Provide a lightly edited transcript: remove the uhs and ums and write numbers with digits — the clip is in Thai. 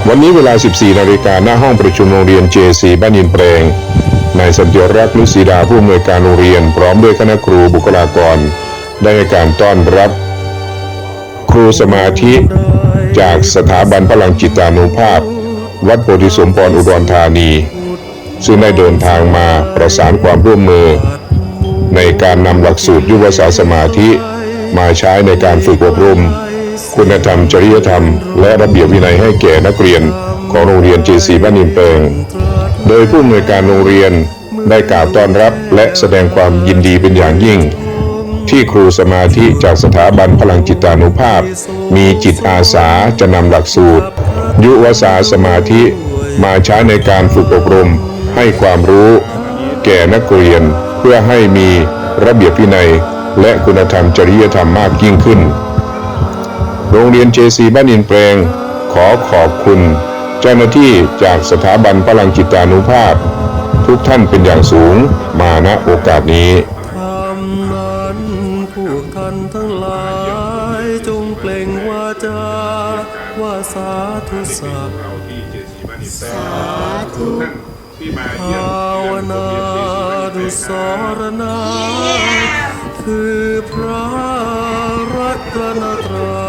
วันนี้เวลา 14 นาฬิกาหน้าห้องประชุมโรงเรียน JC บ้านอินแปลงนายสันติรักษ์ นุศรีดาผู้อำนวยการโรงเรียนพร้อมด้วยคณะครูบุคลากรได้ให้การต้อนรับครูสมาธิจากสถาบันพลังจิตานุภาพวัดโพธิสมพรอุดรธานีซึ่งได้เดินทางมาประสานความร่วมมือในการนำหลักสูตรยุวศาสตร์สมาธิมาใช้ในการฝึกอบรมคุณธรรมจริยธรรมและระเบียบวินัยให้แก่นักเรียนของโรงเรียน JC บ้านอินแปลงโดยผู้อำนวยการโรงเรียนได้กล่าวต้อนรับและแสดงความยินดีเป็นอย่างยิ่งที่ครูสมาธิจากสถาบันพลังจิตานุภาพมีจิตอาสาจะนำหลักสูตรยุวศาสตร์สมาธิมาใช้ในการฝึกอบรมให้ความรู้แก่นักเรียนเพื่อให้มีระเบียบวินัยและคุณธรรมจริยธรรมมากยิ่งขึ้นโรงเรียน JC บ้านอินแปลงขอขอบคุณเจ้าหน้าที่จากสถาบันพลังจิตานุภาพทุกท่านเป็นอย่างสูงมาณโอกาสนี้พวกท่านทั้งหลายจงเปล่งวาจาว่าสาธุสัพสาธุภาวนาดุสรณาคือพระรัตนตรั